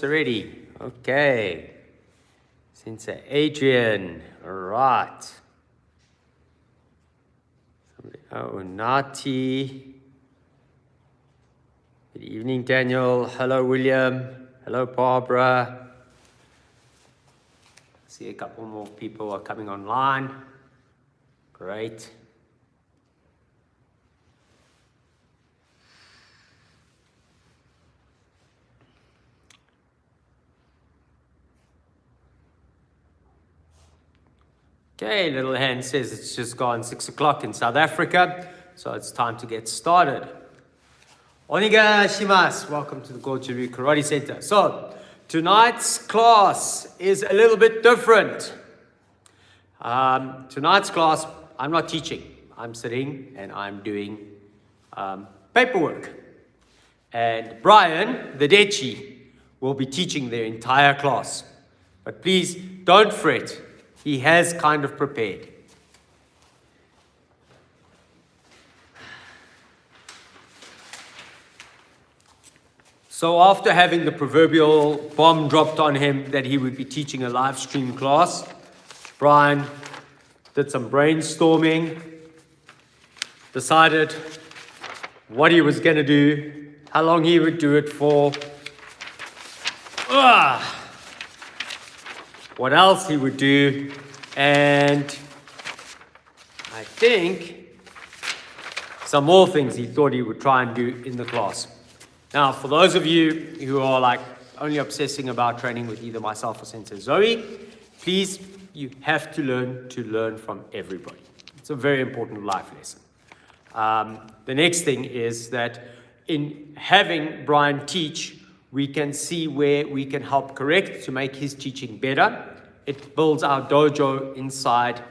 minutes already. Okay. Sensei Adrian. All right. Oh, Nati. Good evening, Daniel. Hello, William. Hello, Barbara. See a couple more people are coming online. Great. Okay, Little Hand says it's just gone 6 o'clock in South Africa, so it's time to get started. Oniga shimasu. Welcome to the Goju Karate Center. So, tonight's class is a little bit different. Tonight's class, I'm not teaching. I'm sitting and I'm doing paperwork. And Brian, the Deshi, will be teaching their entire class. But please don't fret. He has kind of prepared. So after having the proverbial bomb dropped on him that he would be teaching a live stream class, Brian did some brainstorming, decided what he was going to do, how long he would do it for, what else he would do, and I think some more things he thought he would try and do in the class. Now, for those of you who are like only obsessing about training with either myself or Sensei Zoe, please, you have to learn from everybody. It's a very important life lesson. The next thing is that in having Brian teach, we can see where we can help correct to make his teaching better. It builds our dojo inside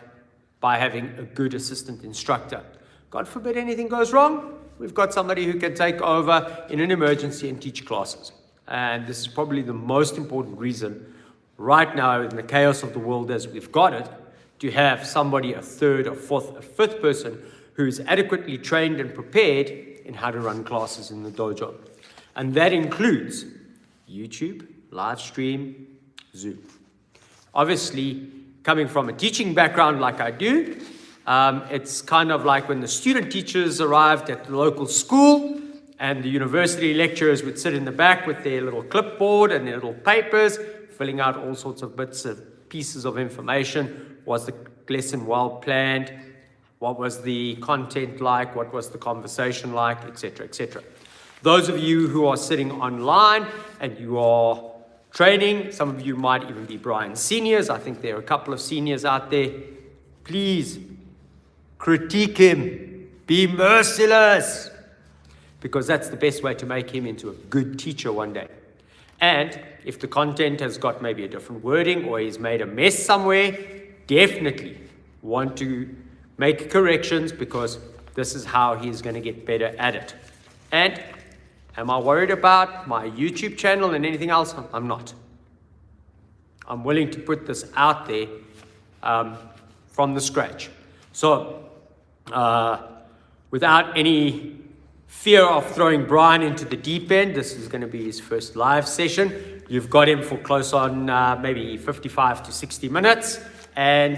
by having a good assistant instructor. God forbid anything goes wrong, we've got somebody who can take over in an emergency and teach classes. And this is probably the most important reason right now in the chaos of the world as we've got it, to have somebody, a third, a fourth, a fifth person who is adequately trained and prepared in how to run classes in the dojo. And that includes YouTube, Livestream, Zoom. Obviously, coming from a teaching background like I do, it's kind of like when the student teachers arrived at the local school and the university lecturers would sit in the back with their little clipboard and their little papers, filling out all sorts of bits of pieces of information. Was the lesson well planned? What was the content like? What was the conversation like? Etc., etc. Those of you who are sitting online and you are training, some of you might even be Brian's seniors. I think there are a couple of seniors out there. Please critique him. Be merciless. Because that's the best way to make him into a good teacher one day. And if the content has got maybe a different wording or he's made a mess somewhere, definitely want to make corrections because this is how he's going to get better at it. And am I worried about my YouTube channel and anything else? I'm not. I'm willing to put this out there from the scratch. So, without any fear of throwing Brian into the deep end, this is going to be his first live session. You've got him for close on maybe 55 to 60 minutes. And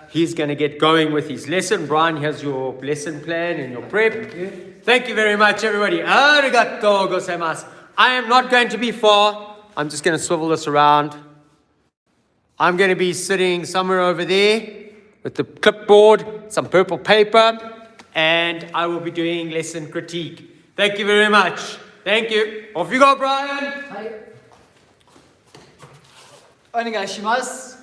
he's going to get going with his lesson. Brian, here's your lesson plan and your prep. Thank you very much, everybody. Arigatou gozaimasu. I am not going to be far. I'm just going to swivel this around. I'm going to be sitting somewhere over there with the clipboard, some purple paper, and I will be doing lesson critique. Thank you very much. Thank you. Off you go, Brian. Hi. Onegaishimasu.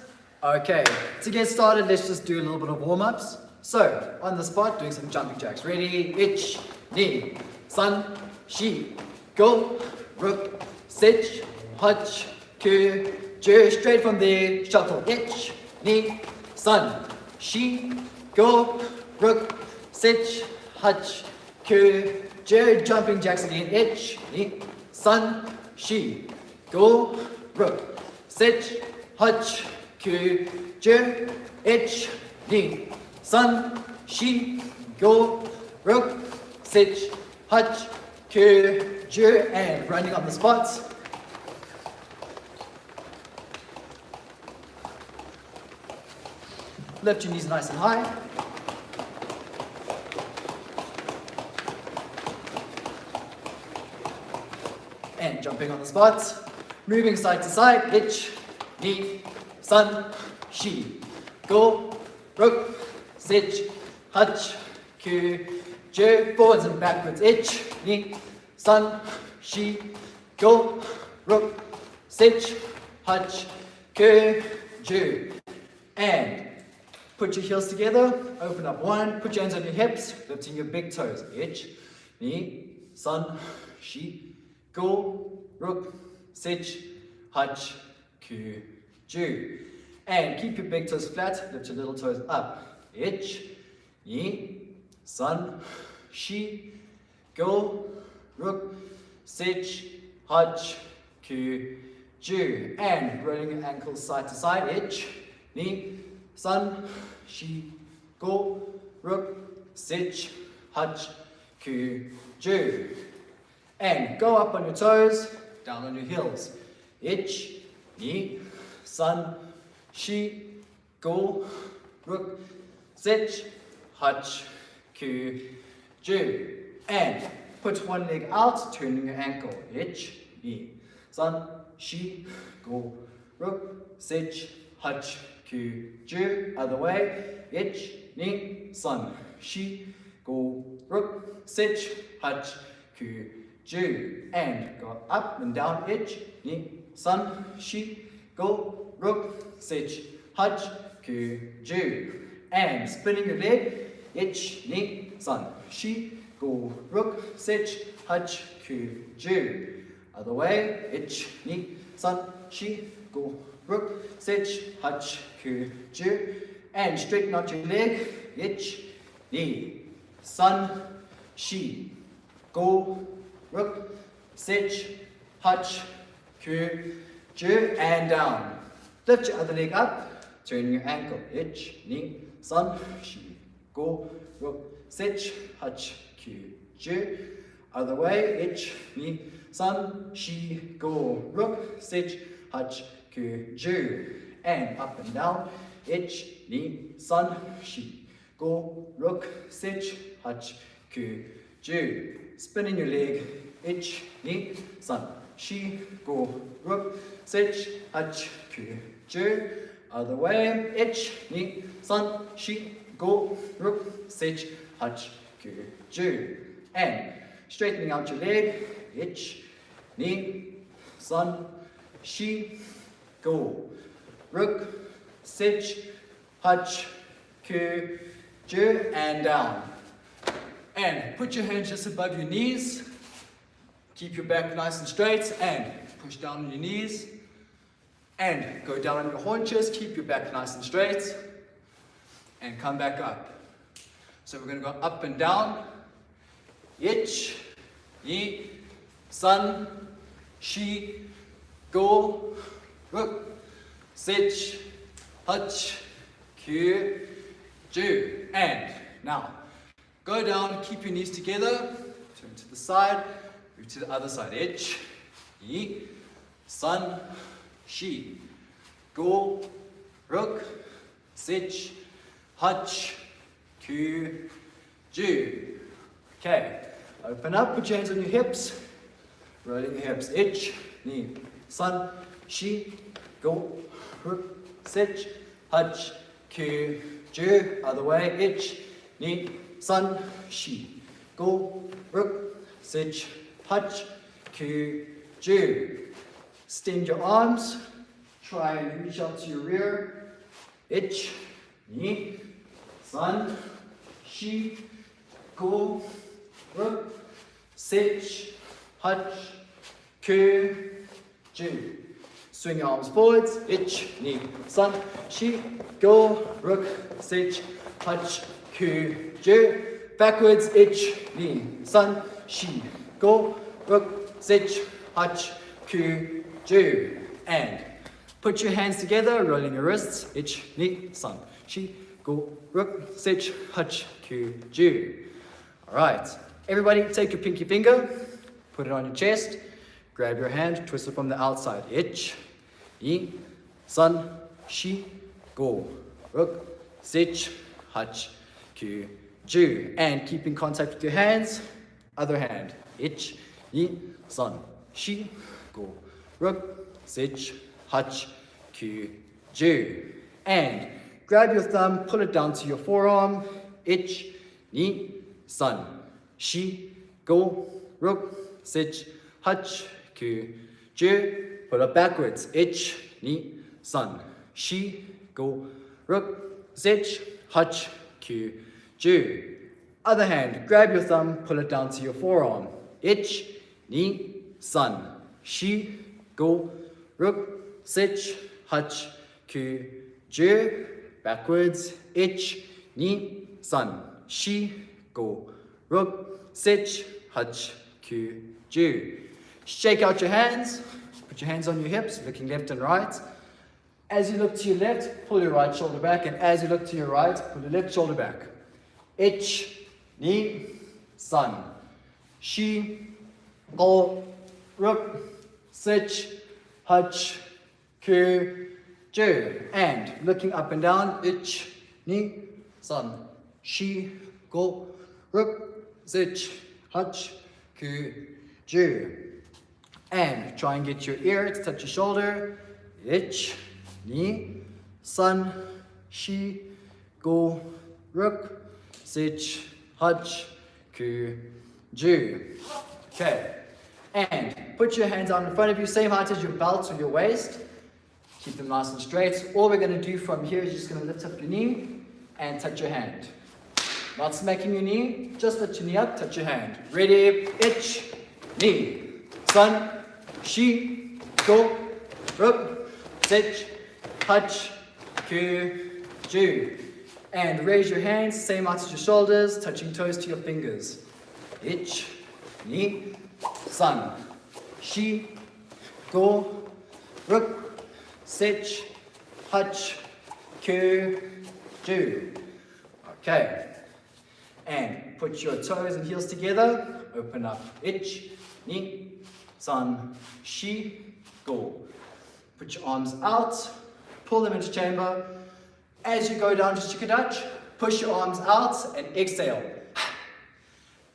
Okay, to get started, let's just do a little bit of warm-ups. So, on the spot, doing some jumping jacks. Ready, ich, ni, san, shi, go, rook, sich, hutch, ku, ju. Straight from there, shuffle. Ich, ni, san, shi, go, rook, sich, hutch, ku, ju. Jumping jacks again. Ich, ni, san, shi, go, rook, sich, hutch, ku, ju, ich, ni, san, shi, go, rook, sich, hutch, ku, ju, and running on the spots. Lift your knees nice and high. And jumping on the spot. Moving side to side. Ich, ni, san, shi. Go, ruk, sich, hach, kyu, ju. Forwards and backwards. Ich, ni, san, shi. Go, ruk, sich, hach, kyu, ju. And put your heels together, open up one, put your hands on your hips, lifting your big toes. Ich, ni, san, shi, go, ruk, sich, hach, kyu, ju. And keep your big toes flat, lift your little toes up. Ich, ni, san, shi, go, ruk, sich, hach, kyu, ju. And rolling your ankles side to side. Ich, ni, san, shi, go, ruk, sich, hach, kyu, ju. And go up on your toes, down on your heels. Ich, ni, san, shi, go, ruk, sich, hach, kyu, ju. And put one leg out, turning your ankle. Ich, ni, san, shi, go, ruk, sich, hach, kyu, ju. Other way. Ich, ni, san, shi, go, ruk, sich, hach, kyu, ju. And go up and down. Ich, ni, san, shi, go, ruk, sich, hach, kyu, ju. And spinning your leg. Ich, ni, san, shi, go, ruk, sich, hach, kyu, ju. Other way. Ich, ni, san, shi, go, ruk, sich, hach, kyu, ju. And straighten out your leg. Ich, ni, san, shi, go, ruk, sich, hach, kyu, ju. And down. Lift your other leg up, turn your ankle. Ich, ni, san, shi, go, ruk, sich, hach, kyu, ju. Other way. Ich, ni, san, shi, go, ruk, sich, hach, kyu, ju. And up and down. Ich, ni, san, shi, go, ruk, sich, hach, kyu, ju. Spinning your leg. Ich, ni, san, shi, go, ruk, sich, hach, kyu, ju. Other way. Ich, ni, san, shi, go, ruk, sich, hach, kyu, ju. And straightening out your leg. Ich, ni, san, shi, go, ruk, sich, hach, kyu, ju. And down. And put your hands just above your knees. Keep your back nice and straight and push down on your knees. And go down on your haunches, keep your back nice and straight. And come back up. So we're going to go up and down. Ich, ni, san, shi, go, ruk, sich, hach, kyu, ju. And now, go down, keep your knees together, turn to the side, move to the other side. Ich, ni, san, shi, go, ruk, sich, hach, kyu, ju. Okay, open up, put your hands on your hips, rolling your hips. Ich, ni, san, shi, go, ruk, sich, hach, kyu, ju. Other way. Ich, ni, san, shi, go, ruk, sich, hach, kyu, ju. Extend your arms, try and reach out to your rear. Ich, ni, san, shi, go, ruk, sich, hach, kyu, ju. Swing your arms forwards. Ich, ni, san, shi, go, ruk, sich, hach, kyu, ju. Backwards. Ich, ni, san, shi, go, ruk, sich, hach, kyu, ju. And put your hands together, rolling your wrists. Ich, ni, san, shi, go, ruk, sich, hach, kyu, ju. Alright, everybody take your pinky finger, put it on your chest, grab your hand, twist it from the outside. Ich, ni, san, shi, go, ruk, Sich, hutch, ku, ju. And keep in contact with your hands. Other hand. Ich, ni, san, shi, go, ruk, sich, hutch, ku, ju. And grab your thumb, pull it down to your forearm. Ich, ni, san, shi, go, ruk, sich, hutch, ku, ju. Pull it backwards. Ich, ni, san, shi, go, ruk, sich, hutch, ku, ju. Other hand, grab your thumb, pull it down to your forearm. Ich, ni, san, shi, go, ruk, sich, hutch, ku, ju. Backwards. Ich, ni, san, shi, go, ruk, sich, hutch, ku, ju. Shake out your hands. Put your hands on your hips, looking left and right. As you look to your left, pull your right shoulder back, and as you look to your right, pull your left shoulder back. Ich, ni, san, shi, go, ruk, sich, hutch, ku, ju. And looking up and down, ich, ni, san, shi, go, ruk, sich, hutch, ku, ju. And try and get your ear to touch your shoulder. Ich, ni, san, shi, go, ruk, sich, hutch, ku, ju. Okay. And put your hands out in front of you, same height as your belt or your waist. Keep them nice and straight. All we're going to do from here is just going to lift up your knee and touch your hand. Not smacking your knee, just lift your knee up, touch your hand. Ready? Ich, ni, san, shi, go, ruk, sich, hutch, ku, ju. And raise your hands, same height as your shoulders, touching toes to your fingers. Ich, ni, san, shi, go, ruk, sich, hutch, ku, ju. Okay. And put your toes and heels together. Open up. Ich, ni, san, shi, go. Put your arms out. Pull them into chamber. As you go down to Chikadach, push your arms out and exhale.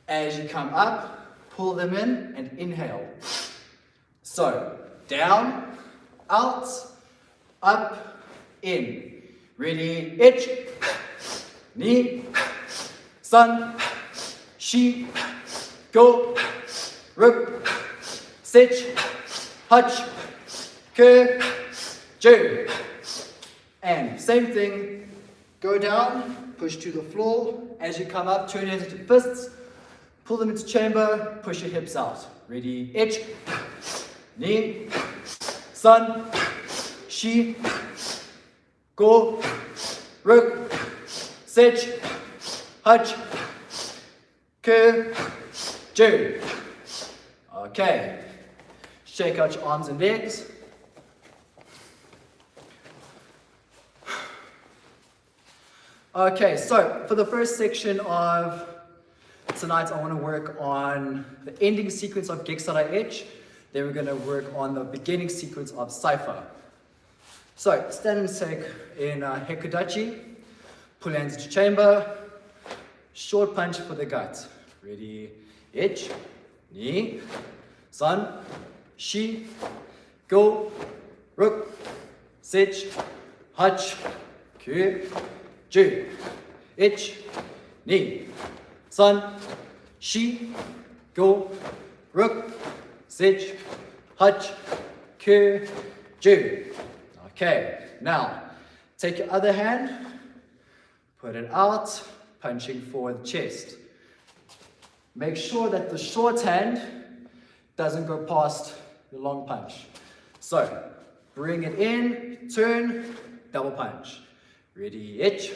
As you come up, pull them in and inhale. So, down, out, up, in. Ready? Ich, ni, san, shi, go, ruk, sich, hutch, ku, ju. And same thing, go down, push to the floor. As you come up, turn your hands into fists, pull them into chamber, push your hips out. Ready? Ich, ni, san, shi, go, ruk, sich, hutch, ku, ju. Okay. Shake out your arms and legs. Okay, so for the first section of tonight, I want to work on the ending sequence of Geksara H. Then we're going to work on the beginning sequence of Cypher. So, stand and take in Hekudachi. Pull hands into chamber. Short punch for the gut. Ready? Ich, ni, san, shi, go, ruk, sich, hutch, ku, ju. Ich, ni, san, shi, go, ruk, sich, hutch, ku, ju. Okay, now take your other hand, put it out, punching forward chest. Make sure that the short hand doesn't go past the long punch. So, bring it in, turn, double punch. Ready, ich,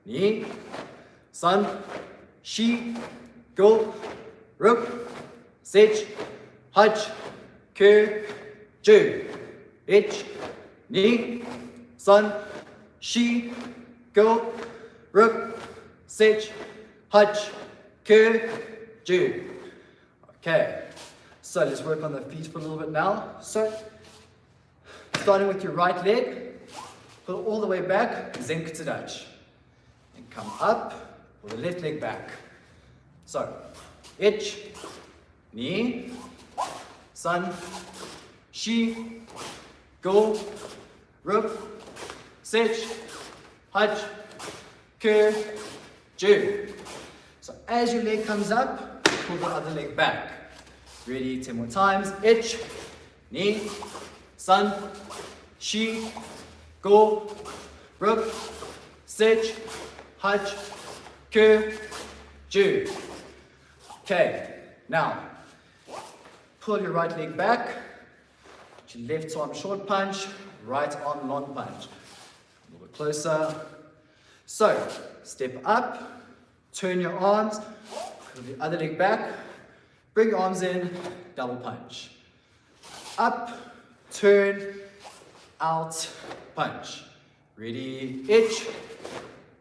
ni, san, shi, go, ruk, sich, hutch, ku, ju. Ich, ni, san, shi, go, ruk, sich, hutch, ku, ju. Okay, so let's work on the feet for a little bit now. So, starting with your right leg, pull all the way back, Zenkutadach. and come up with the left leg back. So, ich, ni, san, shi, go, ruk, sich, hach, ke, ju. So as your leg comes up, pull the other leg back. Ready, 10 more times. Ich, ni, san, shi, go, ruk, sich, hach, ke, ju. Okay, now pull your right leg back. Your left arm short punch, right arm long punch. A little bit closer. So, step up, turn your arms, pull the other leg back, bring your arms in, double punch. Up, turn, out, punch. Ready, ich,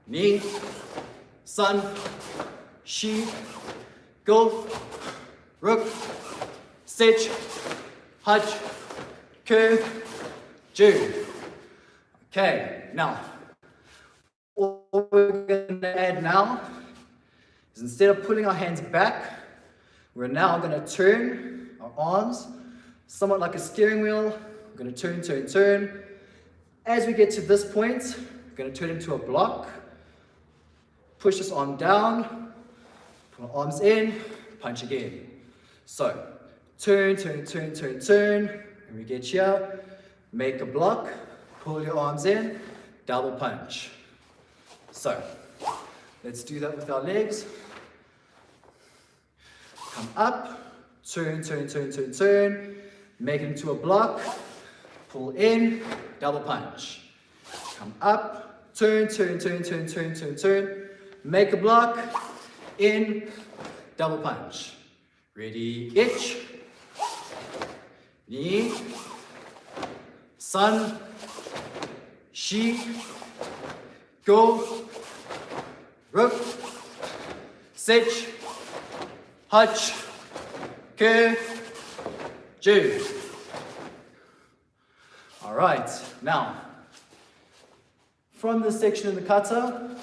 ni, san, shi, go, ruk, sich, hach, ke, ju. Okay, now, all we're going to add now is instead of pulling our hands back, we're now going to turn our arms somewhat like a steering wheel. We're going to turn, turn, turn. As we get to this point, we're going to turn into a block. Push this arm down, pull our arms in, punch again. So, turn, turn, turn, turn, turn. And we get here, make a block, pull your arms in, double punch. So, let's do that with our legs. Come up, turn, turn, turn, turn, turn. Make it into a block, pull in, double punch. Come up, turn, turn, turn, turn, turn, turn, turn. Make a block, in, double punch. Ready, ich, ni, san, shi, go, ruk, sich, hach, ke, ju. All right, now, from this section of the kata,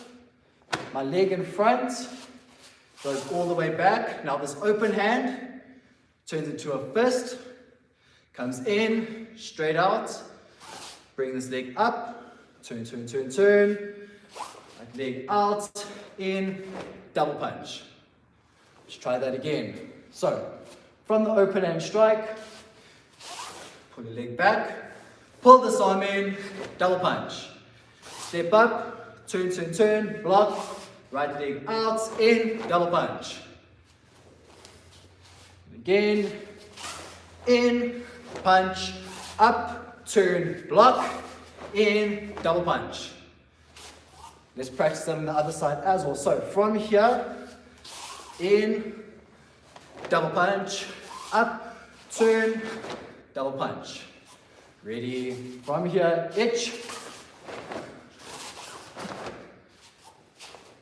my leg in front goes all the way back. Now this open hand turns into a fist, comes in, straight out, bring this leg up, turn, turn, turn, turn, right leg out, in, double punch. Let's try that again. So, from the open hand strike, pull the leg back, pull this arm in, double punch. Step up, turn, turn, turn, block, right leg out, in, double punch. Again, in, punch, up, turn, block, in, double punch. Let's practice that on the other side as well. So from here, in, double punch, up, turn, double punch. Ready? From here, ich,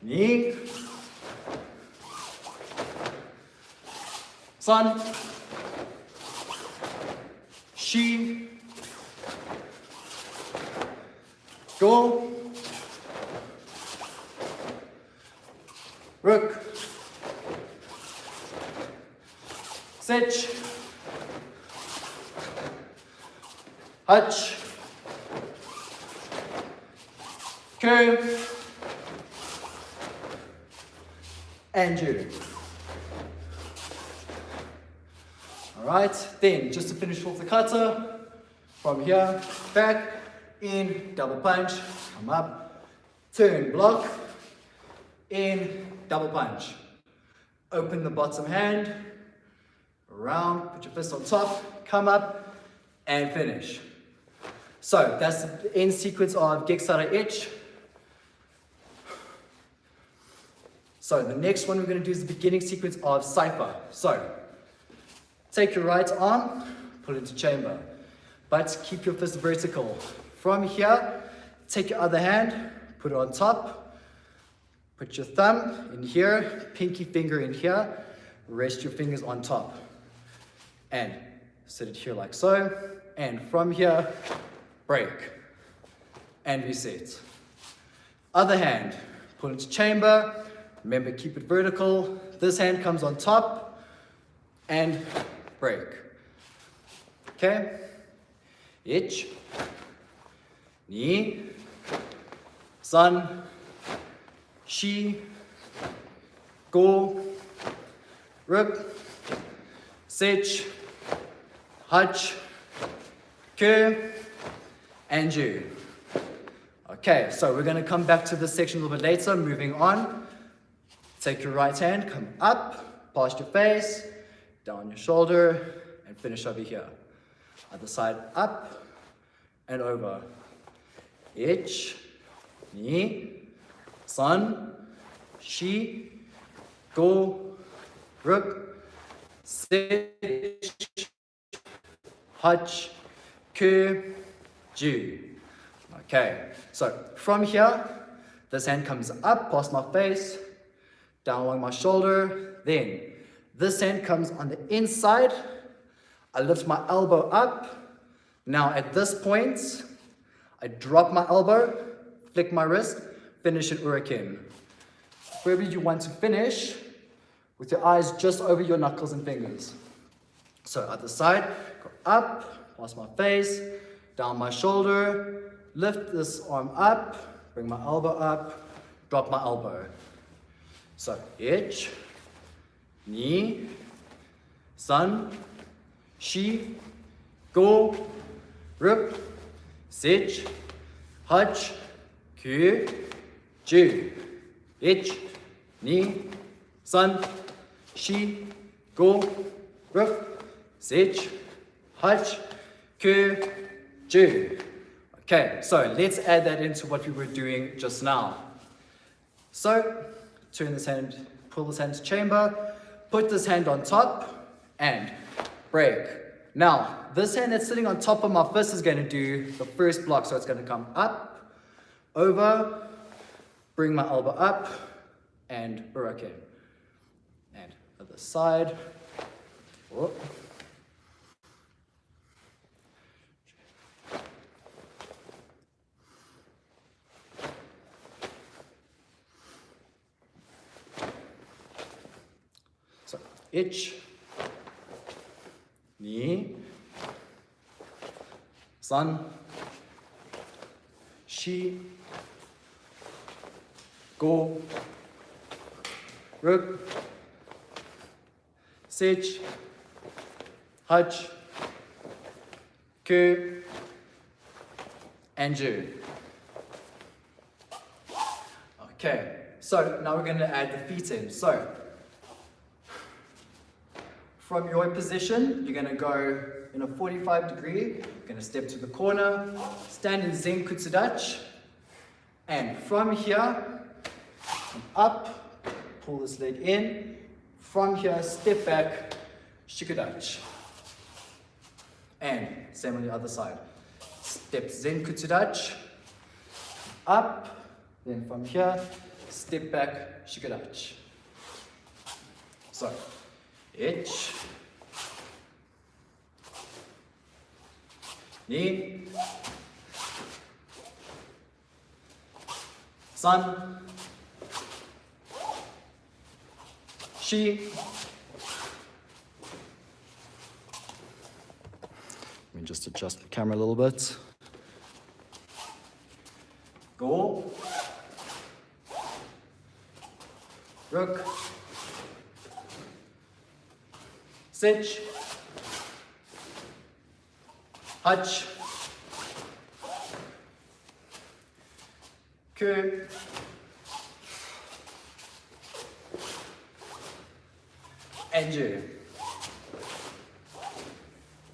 ni, san, shi, go, ruk, sich, hach, ke, and ju. All right, then just to finish off the kata, from here, back, in, double punch, come up, turn, block, in, double punch. Open the bottom hand, around, put your fist on top, come up, and finish. So that's the end sequence of Geksara Ich. So the next one we're going to do is the beginning sequence of Saifa. So take your right arm, pull it into chamber, but keep your fist vertical. From here, take your other hand, put it on top, put your thumb in here, pinky finger in here, rest your fingers on top, and set it here like so, and from here, break, and reset. Other hand, pull into chamber. Remember, keep it vertical. This hand comes on top and break. Okay? Ich, ni, san, shi, go, ruk, sech, hach, ke, and ju. Okay, so we're going to come back to this section a little bit later. Moving on. Take your right hand, come up, past your face, down your shoulder, and finish over here. Other side, up and over. Ich, ni, san, shi, go, ruk, sech, hach, ke, ju. Okay, so from here, this hand comes up past my face, down along my shoulder. Then this hand comes on the inside. I lift my elbow up. Now at this point, I drop my elbow, flick my wrist, finish an uraken. Wherever you want to finish, with your eyes just over your knuckles and fingers. So other side, go up, past my face, down my shoulder, lift this arm up, bring my elbow up, drop my elbow. So, ich, ni, san, shi, go, ruk, sech, hach, ku, ju. Ich, ni, san, shi, go, ruk, sech, hach, ku, ju. Okay, so let's add that into what we were doing just now. So, turn this hand, pull this hand to chamber, put this hand on top, and break. Now, this hand that's sitting on top of my fist is going to do the first block, so it's going to come up, over, bring my elbow up, and uraken. And other side. Oh. Ich, ni, san, shi, go, ruk, sech, hach, ku, and ju. Okay, so now we're going to add the feet in. So, from your position, you're going to go in a 45 degree, you're going to step to the corner, stand in Zen Kutsudachi, and from here, come up, pull this leg in, from here, step back, Shikudachi. And same on the other side. Step Zen Kutsudachi, up, then from here, step back, Shikudachi. So, ich, ni, san, shi. Let me just adjust the camera a little bit. Go, ruk, sech, hach, ku, and ju.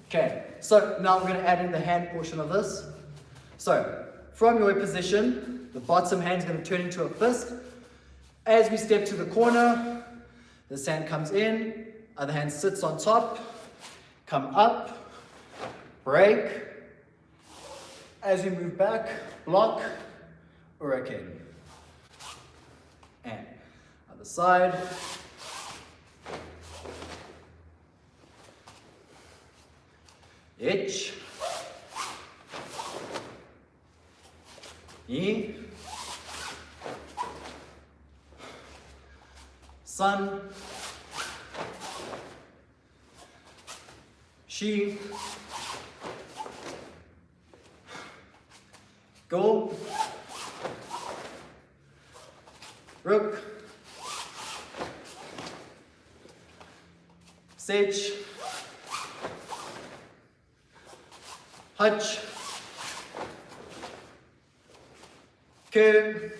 Okay, so now we're going to add in the hand portion of this. So, from your position, the bottom hand is going to turn into a fist. As we step to the corner, this hand comes in, other hand sits on top, come up, break. As we move back, block, uraken. And other side. Ich, ni, Sun, Shi, Go, Rook, Sage, Hutch, Ku,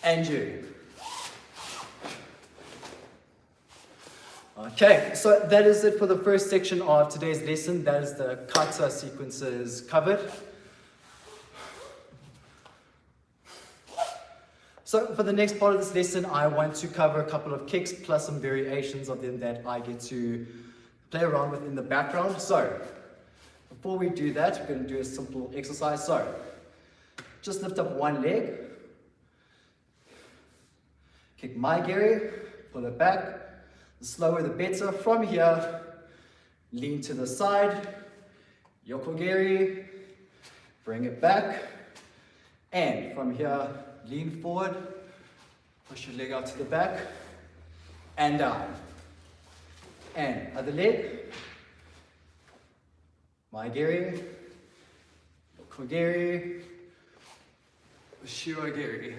and Ju. Okay, so that is it for the first section of today's lesson. That is the kata sequences covered. So for the next part of this lesson, I want to cover a couple of kicks plus some variations of them that I get to play around with in the background. So before we do that, we're going to do a simple exercise. So just lift up one leg, kick my geri, pull it back. The slower the better. From here, lean to the side, yokogeri, bring it back, and from here, lean forward, push your leg out to the back, and down. And other leg, maigeri, yokogeri, shirogeri,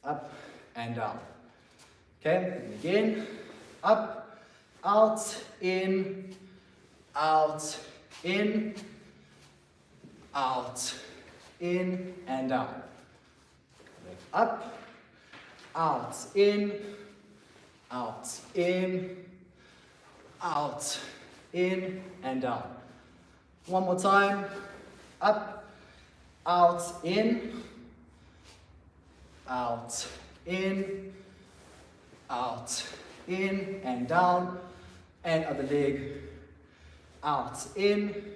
up and down. Okay, and again. Up, out, in, out, in, out, in, and down. Up, out, in, out, in, out, in, and down. One more time. Up, out, in, out, in, out, in and down, and other leg, out, in,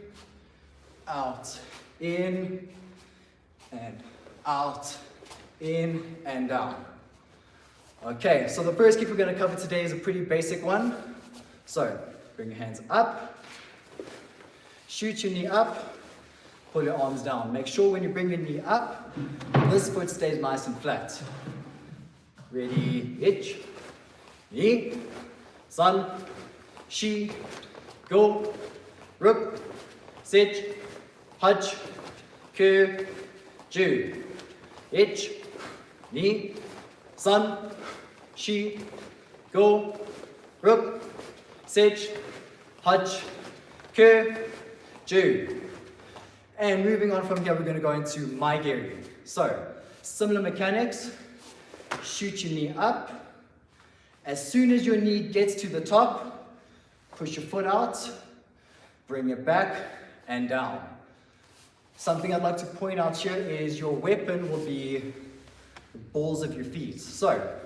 and out, in and down. Okay, so the first kick we're going to cover today is a pretty basic one. So, bring your hands up, shoot your knee up, pull your arms down. Make sure when you bring your knee up, this foot stays nice and flat. Ready, itch. Ni, Sun, Shi, Go, Rook, Sage, Hutch, Ku, Ju. Ich, Ni, Sun, Shi, Go, Rook, Sage, Hutch, Ku, Ju. And moving on from here, we're going to go into maigeri. So, similar mechanics. Shoot your knee up. As soon as your knee gets to the top, push your foot out, bring it back and down. Something I'd like to point out here is your weapon will be the balls of your feet. So,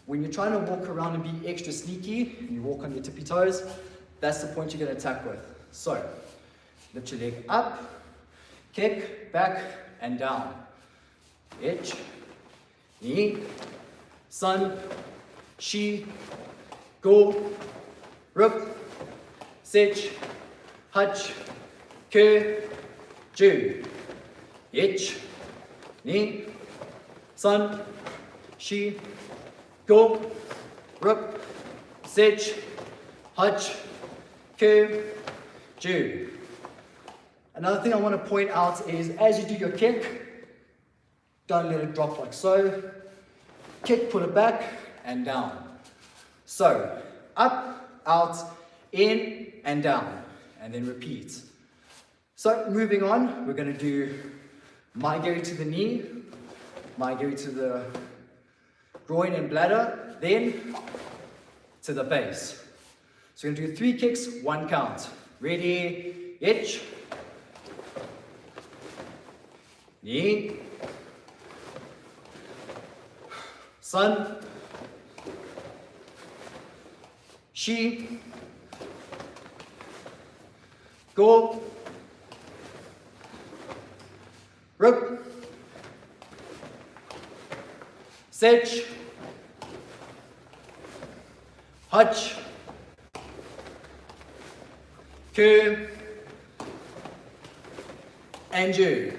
when you're trying to walk around and be extra sneaky, and you walk on your tippy toes, that's the point you're going to attack with. So, lift your leg up, kick, back and down. Ich, ni, sun, Shi, Go, Rook, Sage, Hutch, Ku, Ju. Ich, Ni, Sun, Shi, Go, Rook, Sage, Hutch, Ku, Ju. Another thing I want to point out is as you do your kick, don't let it drop like so. Kick, pull it back, and down. So, up, out, in, and down. And then repeat. So, moving on, we're going to do maigeri to the knee, maigeri to the groin and bladder, then to the face. So, we're going to do 3 kicks, 1 count. Ready, ich, ni, sun, Shi, Go, Rook, Sage, Hutch, Ku, and Ju.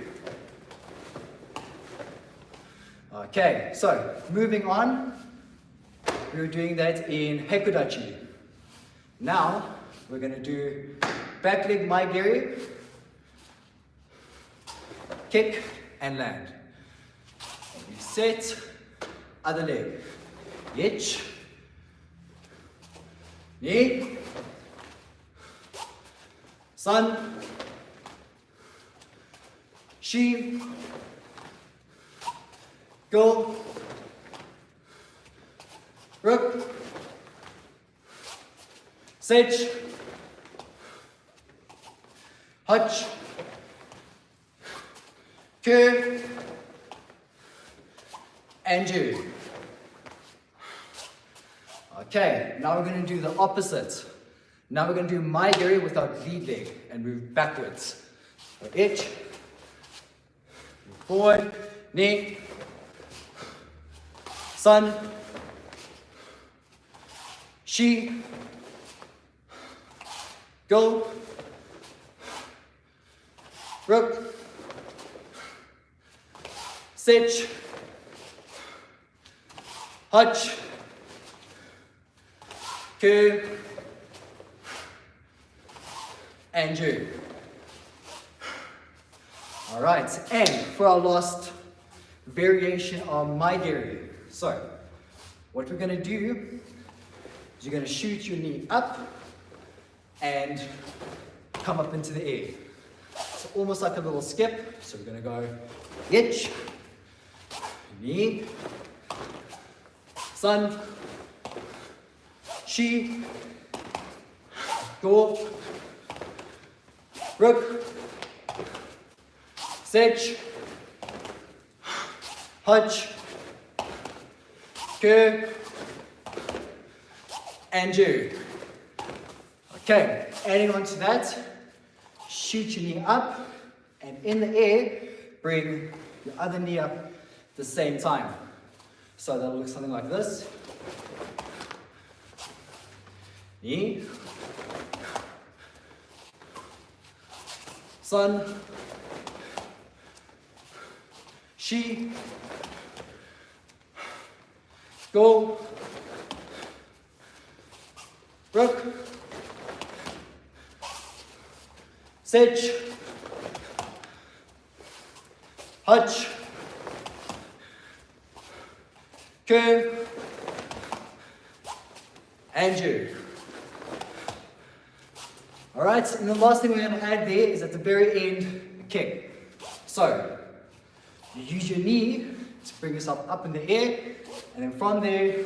Okay, so moving on, we were doing that in Hekudachi. Now, we're going to do back leg maigiri, kick and land. Reset, other leg. Ich, ni, san, shi, go, ruk, sech, hutch, kö, and ju. Okay, now we're going to do the opposite. Now we're going to do maigiri with our lead leg and move backwards. So ich, forward, ni, san, shi, go, ruk, sech, hutch, kö, and ju. All right, and for our last variation of maigiri. So, what we're going to do is you're going to shoot your knee up and come up into the air. So almost like a little skip. So we're going to go ich, ni, san, shi, go, ruk, sech, hutch, kö, and ju. Okay, adding on to that, shoot your knee up, and in the air, bring your other knee up at the same time. So that'll look something like this. Ni, san, shi, go, ruk, sech, hutch, kö, and ju. All right, and the last thing we're going to add there is at the very end, a kick. So, you use your knee to bring yourself up in the air, and then from there,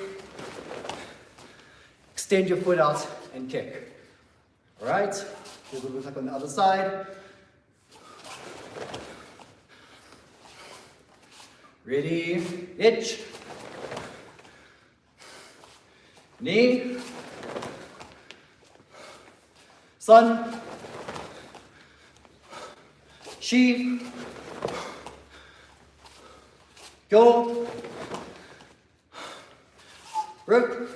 extend your foot out and kick. All right, here's what it looks like on the other side. Ready, ich, ni, san, shi, go, ruk,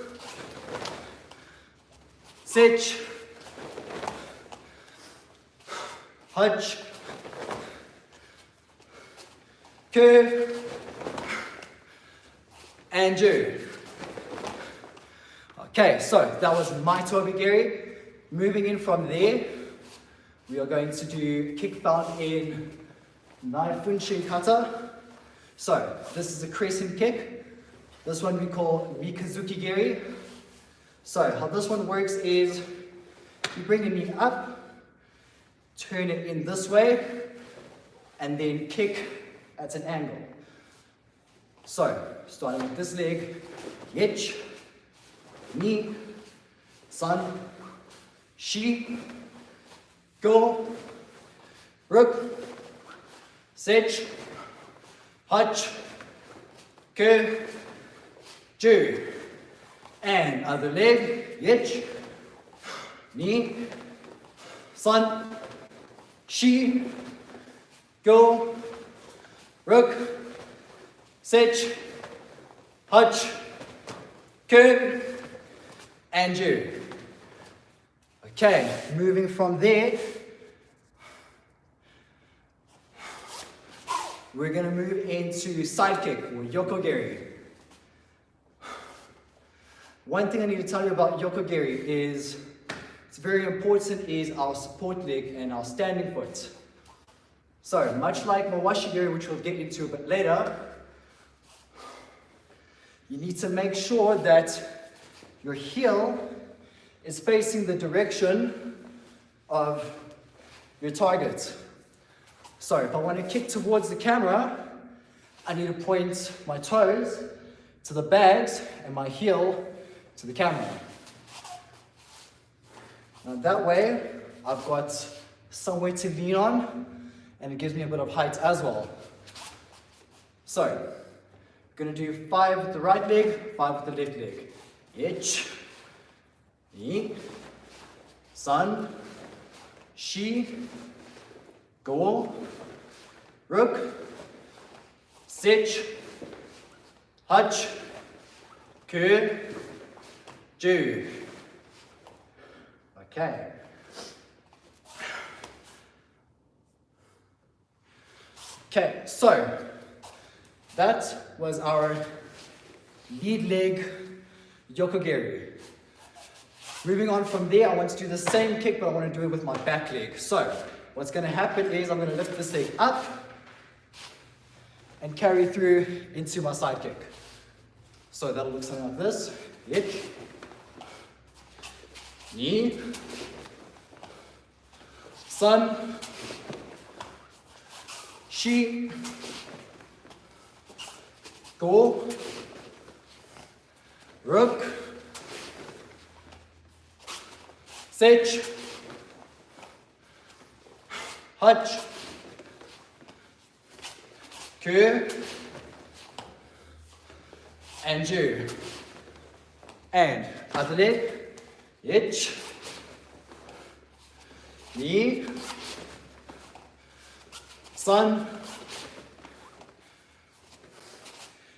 sech, hutch, kö, and ju. Okay, so that was my tobigiri. Moving in from there, we are going to do kick found in Nai Funshin Kata. So this is a crescent kick. This one we call Mikazuki Giri. So how this one works is you bring your knee up, turn it in this way, and then kick at an angle. So starting with this leg, ich, ni, san, shi, go, ruk, sech, hutch, kö, ju. And other leg, ich, ni, san, shi, go, ruk, sech, hutch, kö, and ju. Okay, moving from there, we're going to move into sidekick or yokogeri. One thing I need to tell you about yokogeri is it's very important is our support leg and our standing foot. So much like mawashigiri, which we'll get into a bit later, you need to make sure that your heel is facing the direction of your target. So if I want to kick towards the camera, I need to point my toes to the bags and my heel to the camera. Now that way, I've got somewhere to lean on, and it gives me a bit of height as well. So, I'm going to do 5 with the right leg, 5 with the left leg. Ich, ni, san, shi, go, ruk, sich, hach, kö, ju. Okay. Okay, so that was our lead leg yokogeri. Moving on from there, I want to do the same kick, but I want to do it with my back leg. So what's going to happen is I'm going to lift this leg up and carry through into my side kick. So that'll look something like this. Ich, ni, san, shi, go, ruk, sich, hach, kö, and ju. And other leg, ich, ni, san,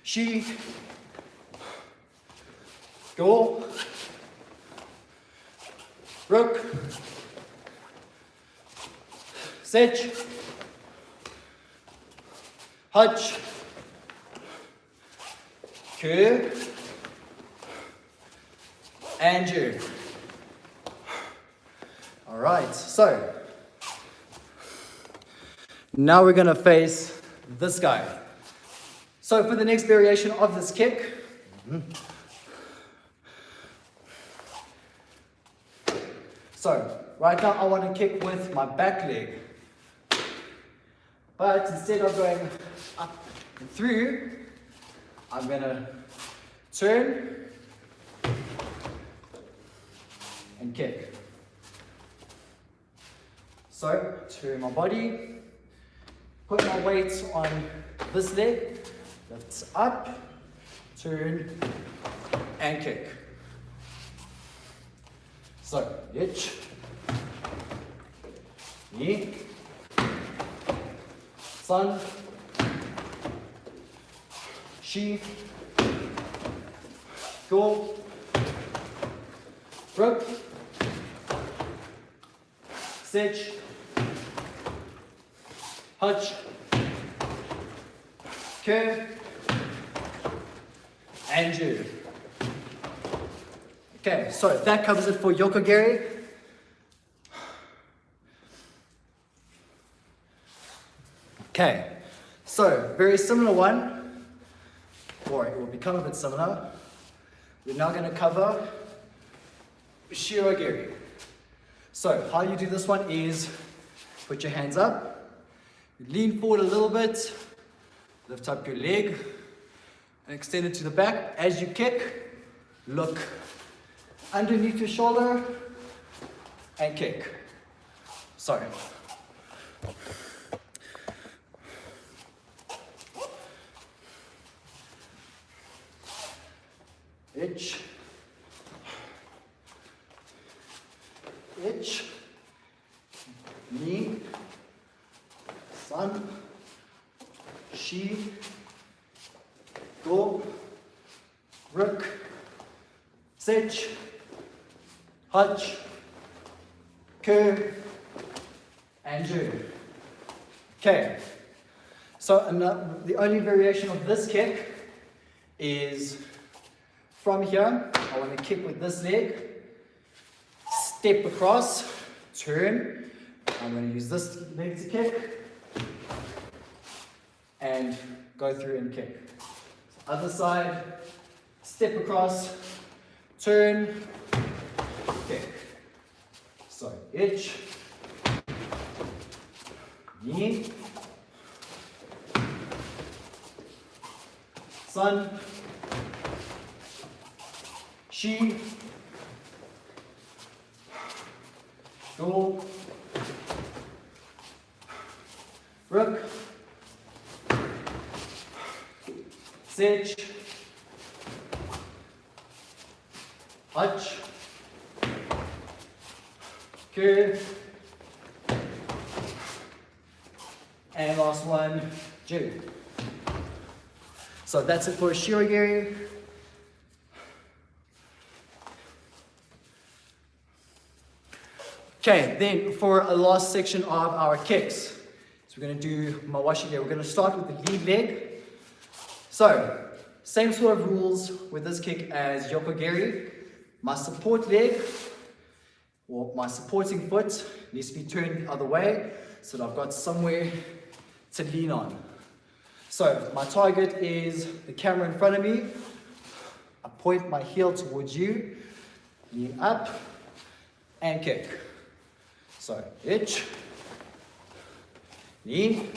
shi, go, ruk, sich, hach, kö, and ju. All right, so now we're going to face this guy. So for the next variation of this kick, so right now I want to kick with my back leg, but instead of going up and through, I'm going to turn and kick. So turn my body, put my weight on this leg, lifts up, turn, and kick. So, ich, ni, san, shi, go, ruk, sich, hach, kö, and ju. Okay, so that covers it for yokogeri. Okay, so very similar one, or it will become a bit similar. We're now going to cover shirogiri. So how you do this one is put your hands up, lean forward a little bit, lift up your leg, and extend it to the back. As you kick, look underneath your shoulder and kick. Sorry. Ich, ich, ni, san, shi, go, ruk, sich, hach, kö, and ju. Okay, So the only variation of this kick is from here. I want to kick with this leg, step across, turn. I'm going to use this leg to kick and go through and kick. So other side, step across, turn, kick. So itch, knee, sun, she, go, rook, sitch, hutch, curve, and last one, Jew. So that's it for shirogiri. Okay, then for a last section of our kicks, so we're going to do mawashi giri. We're going to start with the lead leg. So, same sort of rules with this kick as yokogiri. My support leg, or my supporting foot, needs to be turned the other way so that I've got somewhere to lean on. So, my target is the camera in front of me. I point my heel towards you, lean up, and kick. So, itch, knee,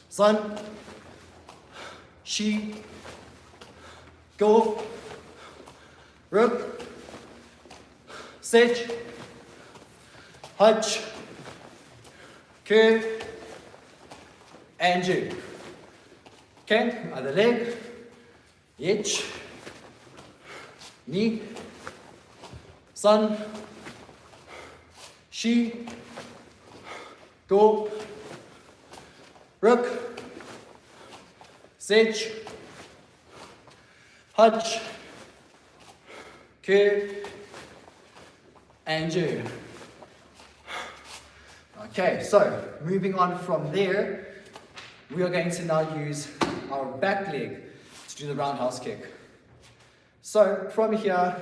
sun, she, go, rook, sitch, hutch, curve, and Jew. Okay, other leg, itch, knee, sun, she, go, rook, sitch, hutch, curve, and Jew. Okay, so moving on from there, we are going to now use our back leg to do the roundhouse kick. So from here,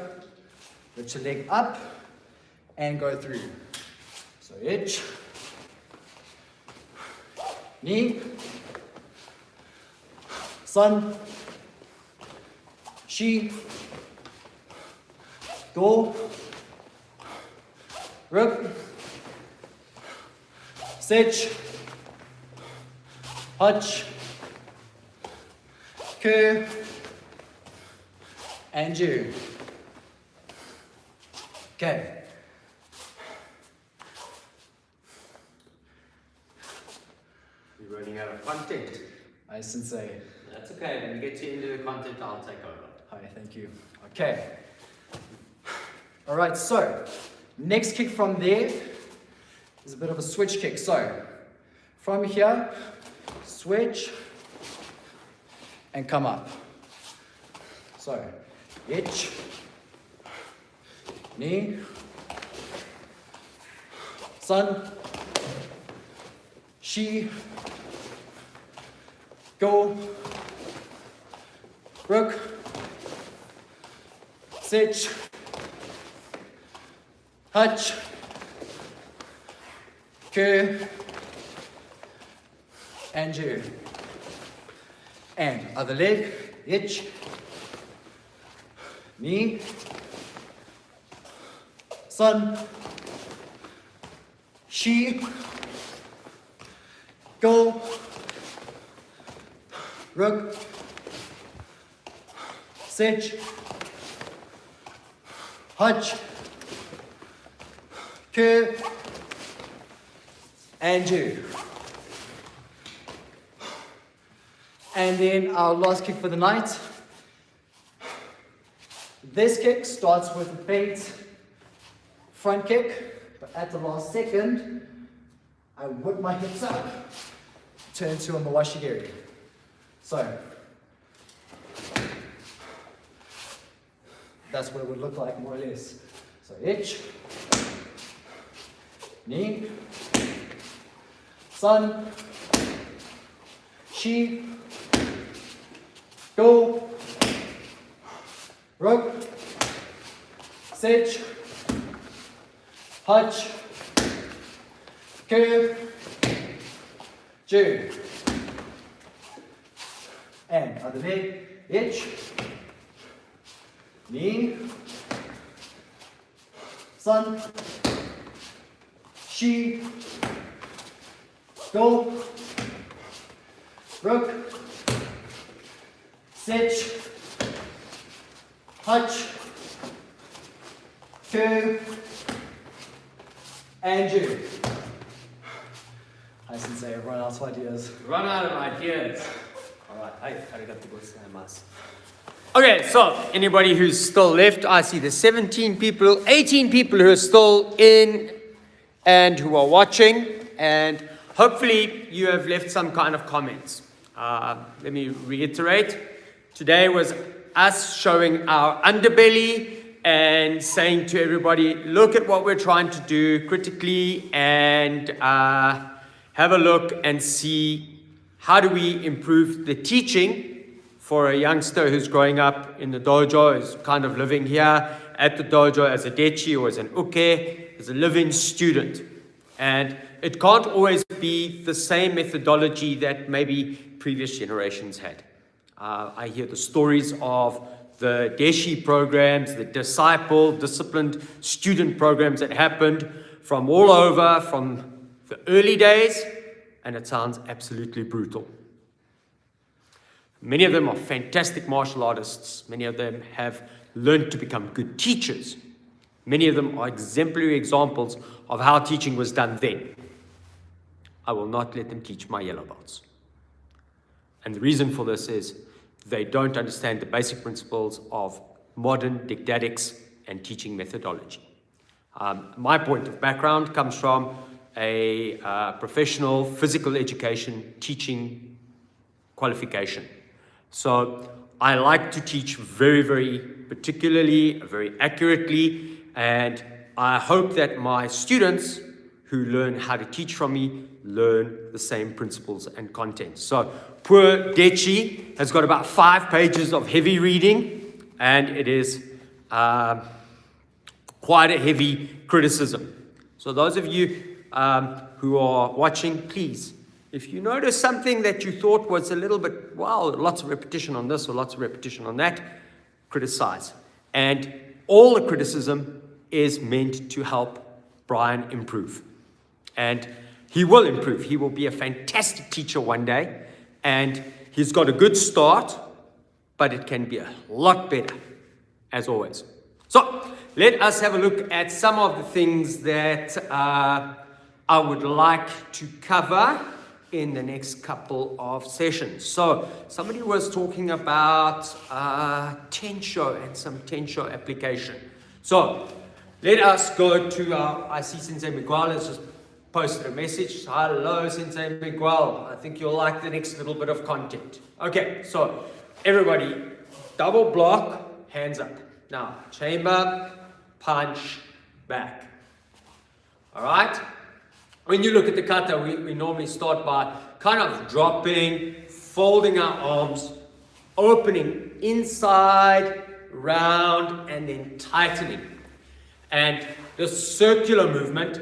lift your leg up and go through. So itch, knee, sun, she, go, rook, sitch, hutch, curve, and Jew. Okay. You're running out of content. Hi, Sensei. That's okay. When we get to the end of the content, I'll take over. Hi, thank you. Okay. All right, so next kick from there is a bit of a switch kick. So from here, switch and come up. So itch, knee, sun, she, go, rook, sitch, hutch, curve, and Jew. And other leg, itch, knee, sun, she, go, rook, sitch, hutch, curve, and Jew. And then our last kick for the night. This kick starts with a feint front kick, but at the last second, I whip my hips up, turn to a mawashi giri. So, that's what it would look like more or less. So itch, knee, sun, Shi, Go, Ruk, Sech, Hutch, Curve, Ju. And other leg, itch, knee, sun, Shi, Go, Ruk, Sech, Hutch, Curve, and Ju. Hi Sensei, run out of ideas. Run out of ideas. Alright, okay, so anybody who's still left, I see there's 17 people, 18 people who are still in and who are watching, and hopefully you have left some kind of comments. Let me reiterate. Today was us showing our underbelly and saying to everybody, look at what we're trying to do critically and have a look and see how do we improve the teaching for a youngster who's growing up in the dojo, is kind of living here at the dojo as a Deshi or as an uke, as a living student. And it can't always be the same methodology that maybe previous generations had. I hear the stories of the Deshi programs, the disciplined student programs that happened from all over, from the early days, and it sounds absolutely brutal. Many of them are fantastic martial artists. Many of them have learned to become good teachers. Many of them are exemplary examples of how teaching was done then. I will not let them teach my yellow belts. And the reason for this is they don't understand the basic principles of modern didactics and teaching methodology. My point of background comes from a professional physical education teaching qualification. So I like to teach very, very particularly, very accurately, and I hope that my students who learn how to teach from me learn the same principles and content. So poor Deshi has got about 5 pages of heavy reading, and it is quite a heavy criticism. So those of you who are watching, please, if you notice something that you thought was a little bit, wow, lots of repetition on this or lots of repetition on that, criticize. And all the criticism is meant to help Brian improve. And he will improve. He will be a fantastic teacher one day. And he's got a good start, but it can be a lot better, as always. So let us have a look at some of the things that I would like to cover in the next couple of sessions. So somebody was talking about Tensho and some Tensho application. So let us go to I see Sensei Miguel has just posted a message. Hello, Sensei Miguel. I think you'll like the next little bit of content. Okay, so everybody, double block, hands up. Now, chamber, punch, back. All right? When you look at the kata, we normally start by kind of dropping, folding our arms, opening inside, round, and then tightening. And the circular movement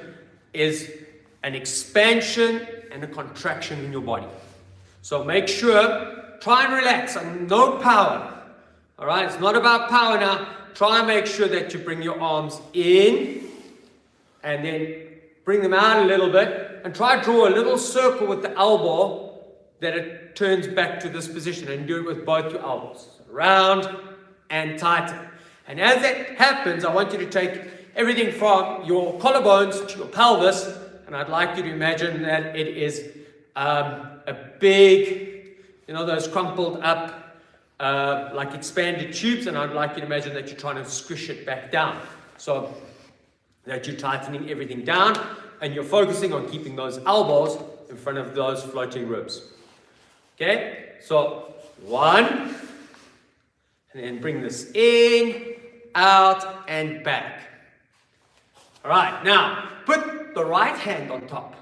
is an expansion and a contraction in your body. So make sure, try and relax, and no power. All right, it's not about power now. Try and make sure that you bring your arms in and then bring them out a little bit and try to draw a little circle with the elbow that it turns back to this position, and do it with both your elbows. Round and tighten. And as that happens, I want you to take everything from your collarbones to your pelvis, and I'd like you to imagine that it is a big, those crumpled up, like expanded tubes, and I'd like you to imagine that you're trying to squish it back down. So that you're tightening everything down, and you're focusing on keeping those elbows in front of those floating ribs. Okay, so 1, and then bring this in, out, and back. All right, now put the right hand on top.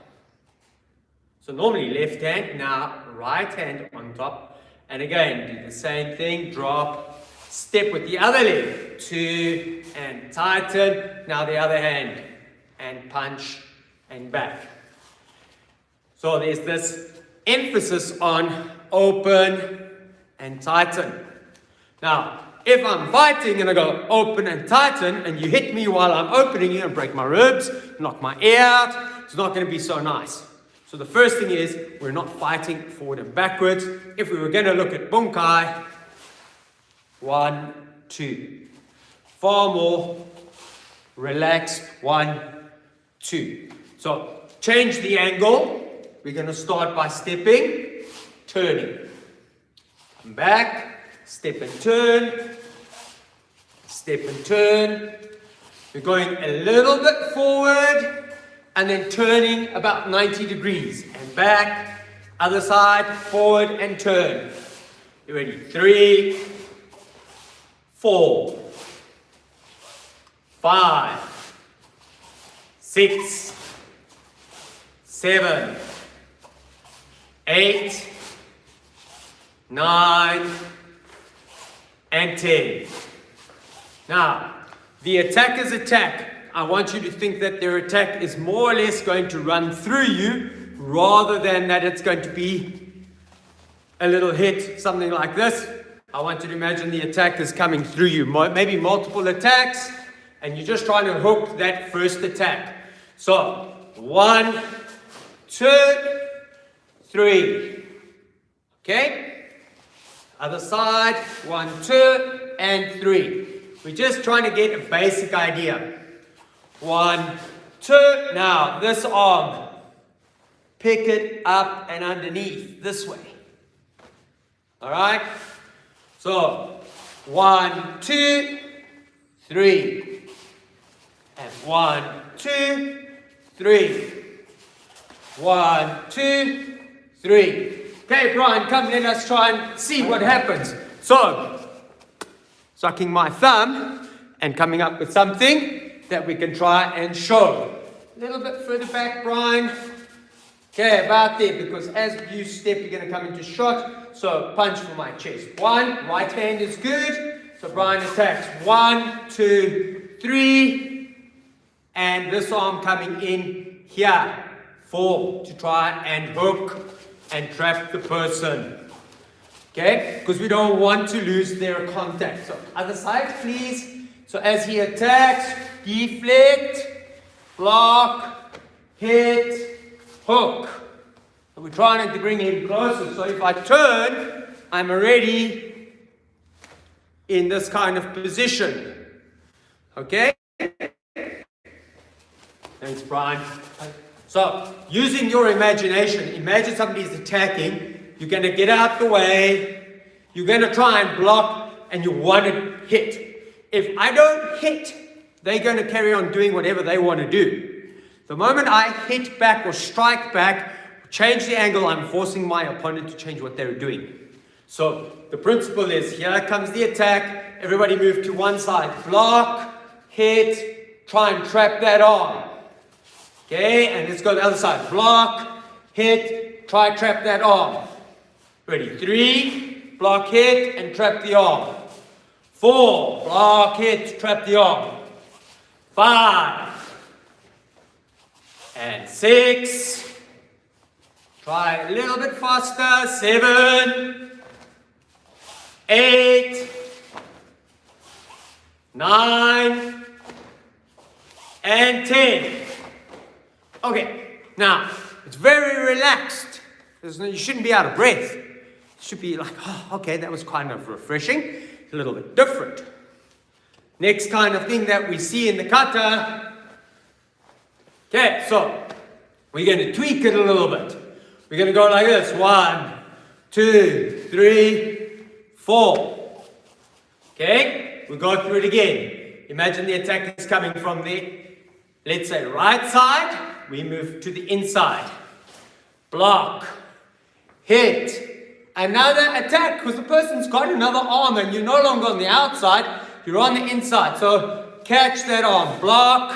So normally left hand, now right hand on top. And again, do the same thing, drop, step with the other leg, 2, and tighten. Now the other hand, and punch, and back. So there's this emphasis on open and tighten. Now, if I'm fighting and I go open and tighten, and you hit me while I'm opening, you're going to break my ribs, knock my ear out. It's not going to be so nice. So the first thing is, we're not fighting forward and backwards. If we were going to look at bunkai, 1, 2. Far more relaxed, 1, 2. So change the angle. We're going to start by stepping, turning. Come back, step and turn, step and turn. We're going a little bit forward and then turning about 90 degrees. And back, other side, forward and turn. You ready? 3, 4, 5, 6, 7, 8, 9, and 10. Now, the attacker's attack, I want you to think that their attack is more or less going to run through you rather than that it's going to be a little hit, something like this. I want you to imagine the attack is coming through you, maybe multiple attacks, and you're just trying to hook that first attack. So, 1, 2, 3. Okay? Other side, 1, 2, and 3. We're just trying to get a basic idea. 1, 2. Now, this arm, pick it up and underneath, this way. Alright? So, 1, 2, 3. And 1, 2, 3. 1, 2, 3. Okay, Brian, come, let us try and see what happens. So, sucking my thumb and coming up with something that we can try and show. A little bit further back, Brian. Okay, about there, because as you step, you're going to come into shot. So, punch for my chest. 1, right hand is good. So, Brian attacks. 1, 2, 3. And this arm coming in here. 4, to try and hook and trap the person. Okay? Because we don't want to lose their contact. So, other side, please. So, as he attacks, deflect, block, hit, hook. So, we're trying to bring him closer. So, if I turn, I'm already in this kind of position. Okay? Thanks, Brian. So, using your imagination, imagine somebody's attacking, you're going to get out the way, you're going to try and block, and you want to hit. If I don't hit, they're going to carry on doing whatever they want to do. The moment I hit back or strike back, change the angle, I'm forcing my opponent to change what they're doing. So, the principle is, here comes the attack, everybody move to one side, block, hit, try and trap that arm. Okay, and let's go to the other side. Block, hit, try trap that arm. Ready? 3, block, hit, and trap the arm. 4, block, hit, trap the arm. 5, and 6. Try a little bit faster. 7, 8, 9, and 10. Okay, now, it's very relaxed. You shouldn't be out of breath. You should be like, oh, okay, that was kind of refreshing. A little bit different. Next kind of thing that we see in the kata. Okay, so, we're going to tweak it a little bit. We're going to go like this. 1, 2, 3, 4. Okay, we'll go through it again. Imagine the attack is coming from the, let's say, right side. We move to the inside. Block. Hit. Another attack, because the person's got another arm and you're no longer on the outside, you're on the inside. So catch that arm. Block.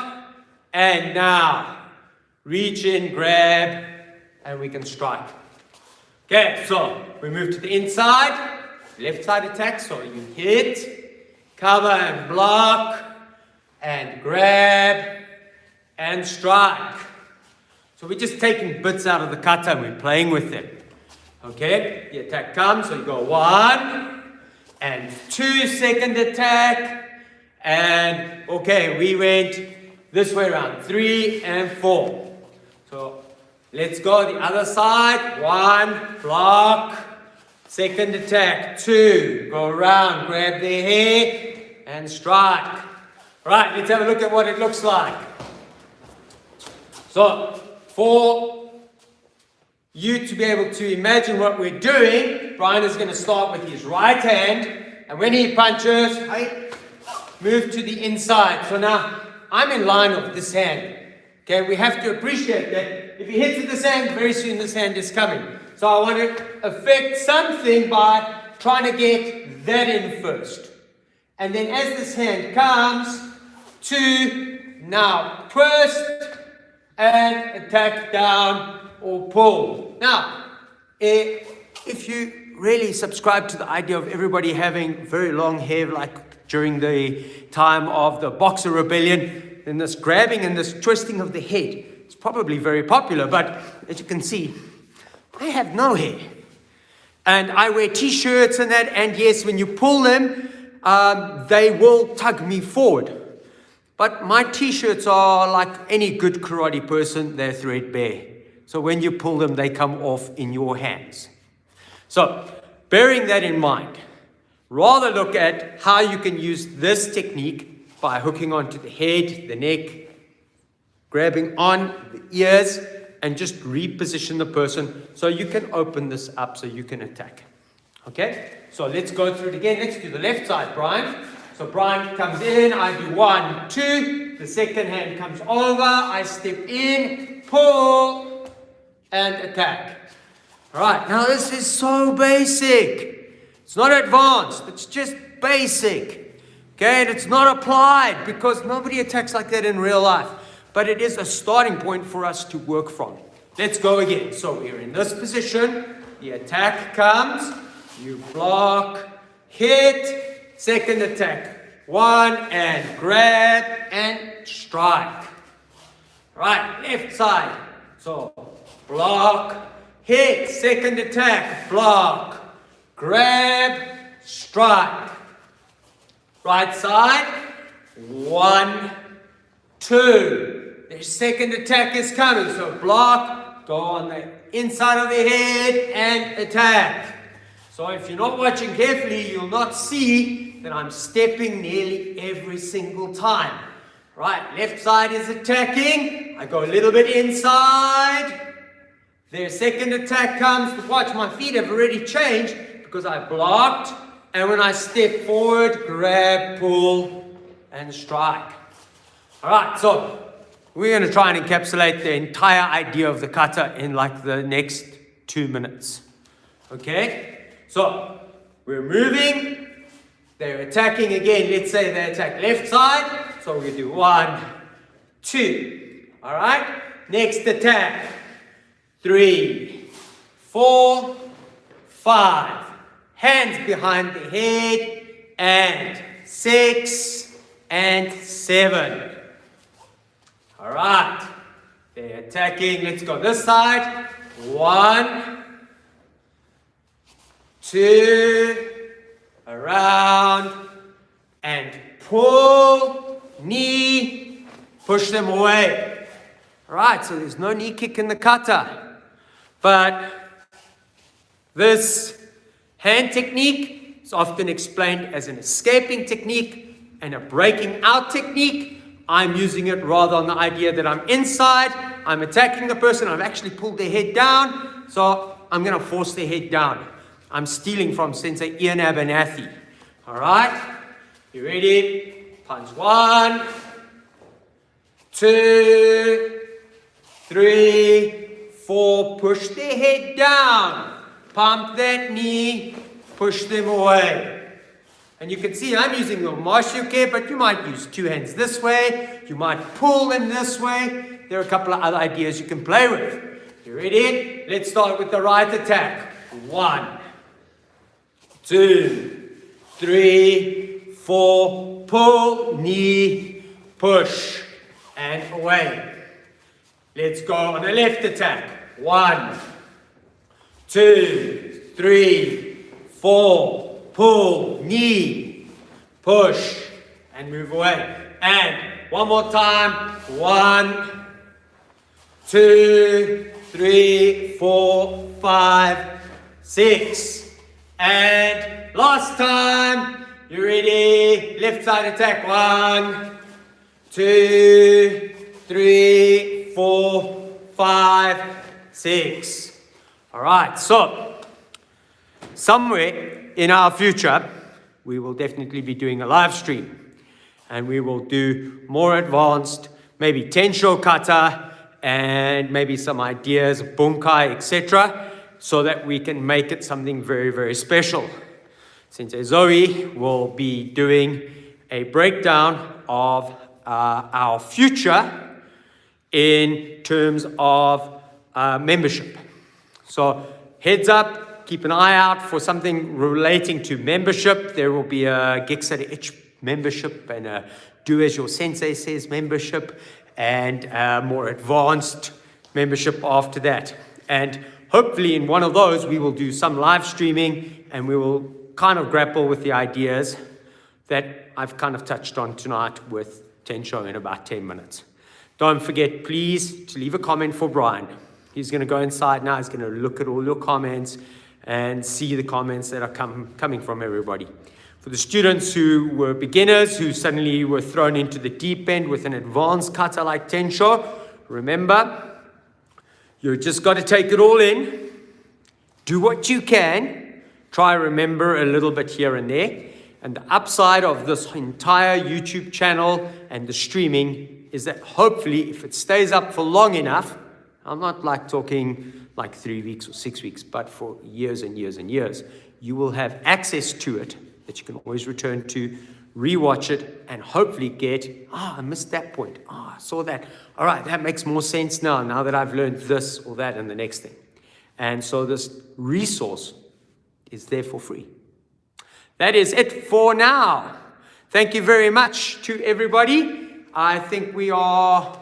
And now reach in, grab, and we can strike. Okay, so we move to the inside, left side attack, so you hit, cover and block, and grab, and strike. So we're just taking bits out of the kata and we're playing with them. Okay, the attack comes, so you go 1 and 2, second attack, and okay, we went this way around, 3 and 4. So let's go the other side, 1, block, second attack, 2, go around, grab their hair, and strike. Right, let's have a look at what it looks like. So, for you to be able to imagine what we're doing, Brian is going to start with his right hand, and when he punches, I move to the inside. So now, I'm in line of this hand. Okay, we have to appreciate that if he hits with this hand, very soon this hand is coming. So I want to affect something by trying to get that in first. And then as this hand comes, 2, now twist, and attack down or pull. Now, if you really subscribe to the idea of everybody having very long hair like during the time of the Boxer Rebellion, then this grabbing and this twisting of the head is probably very popular, but as you can see, I have no hair. And I wear t-shirts and that, and yes, when you pull them, they will tug me forward. But my t-shirts are like any good karate person, they're threadbare. So when you pull them, they come off in your hands. So, bearing that in mind, rather look at how you can use this technique by hooking onto the head, the neck, grabbing on the ears, and just reposition the person so you can open this up so you can attack. Okay? So let's go through it again. Let's do the left side, Brian. So Brian comes in, I do 1, 2, the second hand comes over, I step in, pull, and attack. Alright, now this is so basic. It's not advanced, it's just basic. Okay, and it's not applied because nobody attacks like that in real life. But it is a starting point for us to work from. Let's go again. So we're in this position, the attack comes, you block, hit, second attack, 1 and grab and strike. Right, left side. So block, hit, second attack, block, grab, strike. Right side, 1, 2. Their second attack is coming. So block, go on the inside of the head and attack. So if you're not watching carefully, you'll not see that I'm stepping nearly every single time. Right, left side is attacking. I go a little bit inside. Their second attack comes. Watch, my feet have already changed because I blocked. And when I step forward, grab, pull, and strike. All right, so we're going to try and encapsulate the entire idea of the kata in like the next 2 minutes. Okay? So, we're moving, they're attacking again. Let's say they attack left side. So we do 1, 2. Alright? Next attack. 3, 4, 5. Hands behind the head. And 6 and 7. Alright. They're attacking. Let's go this side. 1, 2, around, and pull, knee, push them away. Alright, so there's no knee kick in the kata. But this hand technique is often explained as an escaping technique and a breaking out technique. I'm using it rather on the idea that I'm inside, I'm attacking the person, I've actually pulled their head down, so I'm going to force their head down. I'm stealing from Sensei Ian Abernathy. Alright? You ready? Punch 1, 2, 3, 4. Push their head down. Pump that knee. Push them away. And you can see I'm using the Mashuke, but you might use 2 hands this way. You might pull them this way. There are a couple of other ideas you can play with. You ready? Let's start with the right attack. 1, 2, 3, 4, pull, knee, push, and away. Let's go on the left attack. 1, 2, 3, 4, pull, knee, push, and move away. And one more time. 1, 2, 3, 4, 5, 6. And last time. You ready? Left side attack. 1, 2, 3, 4, 5, 6. All right, so somewhere in our future, we will definitely be doing a live stream. And we will do more advanced, maybe Tensho Kata, and maybe some ideas, bunkai, etc., so that we can make it something very, very special. Sensei Zoe will be doing a breakdown of our future in terms of membership. So heads up, keep an eye out for something relating to membership. There will be a Geksari Itch membership and a Do As Your Sensei Says membership and a more advanced membership after that. And hopefully in one of those we will do some live streaming and we will kind of grapple with the ideas that I've kind of touched on tonight with Tensho in about 10 minutes. Don't forget, please, to leave a comment for Brian. He's going to go inside now. He's going to look at all your comments and see the comments that are coming from everybody. For the students who were beginners, who suddenly were thrown into the deep end with an advanced kata like Tensho, remember, you just got to take it all in, do what you can, try remember a little bit here and there. And the upside of this entire YouTube channel and the streaming is that hopefully if it stays up for long enough, I'm not like talking like 3 weeks or 6 weeks, but for years and years and years, you will have access to it that you can always return to, rewatch it, and hopefully get, I missed that point. I saw that. All right, that makes more sense now that I've learned this or that and the next thing. And so this resource is there for free. That is it for now. Thank you very much to everybody. I think we are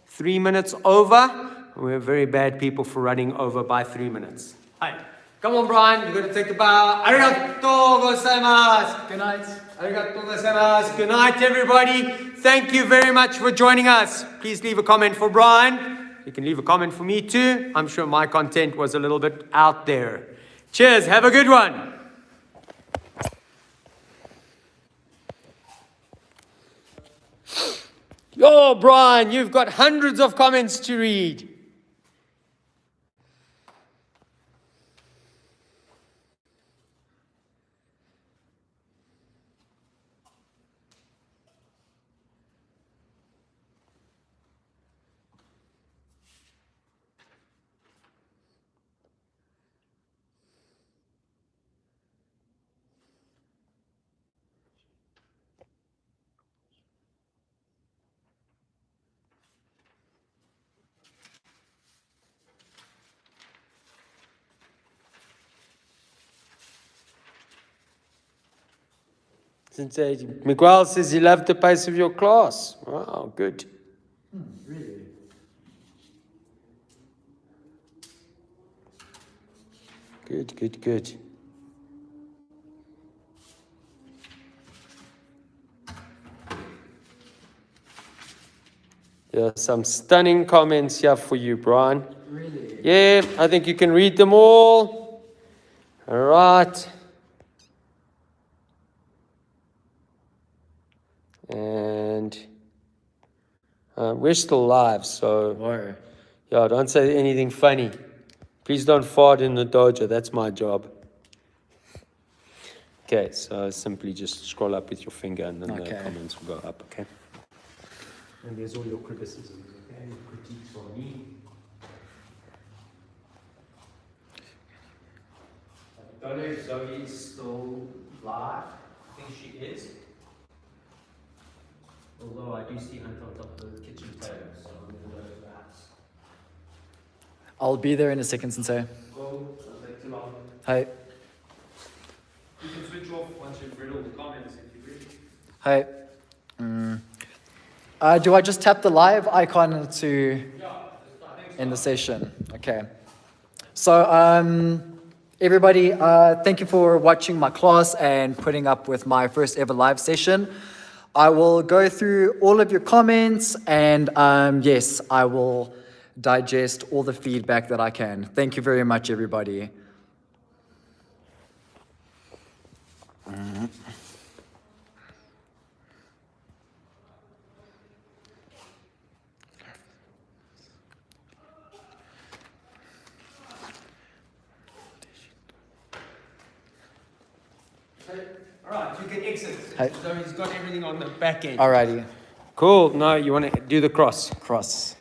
3 minutes over. We're very bad people for running over by 3 minutes. Hi. Come on, Brian. You're going to take the bow. Arigatou gozaimasu. Good night. Arigatou gozaimasu. Good night, everybody. Thank you very much for joining us. Please leave a comment for Brian. You can leave a comment for me too. I'm sure my content was a little bit out there. Cheers. Have a good one. Yo, Brian, you've got hundreds of comments to read. Sensei Miguel says he loved the pace of your class. Wow, good. Really? Good. There are some stunning comments here for you, Brian. Really? Yeah, I think you can read them all. All right. And we're still live, so Whoa. yeah, don't say anything funny. Please don't fart in the dojo. That's my job. Okay, so simply just scroll up with your finger and then the comments will go up, okay? And there's all your criticisms, okay? Critiques on me. I don't know if Zoe is still live. I think she is. Although I do see Ant on top of the kitchen table, so I'm going to go perhaps. I'll be there in a second, Sensei. Go, I'll take too long. Hi. You can switch off once you've read all the comments if you wish. Hi. Do I just tap the live icon to end the session? Okay. So, everybody, thank you for watching my class and putting up with my first ever live session. I will go through all of your comments and yes, I will digest all the feedback that I can. Thank you very much, everybody. Alright, you can exit. Hi. So he's got everything on the back end. Alrighty. Cool. Now you want to do the cross. Cross.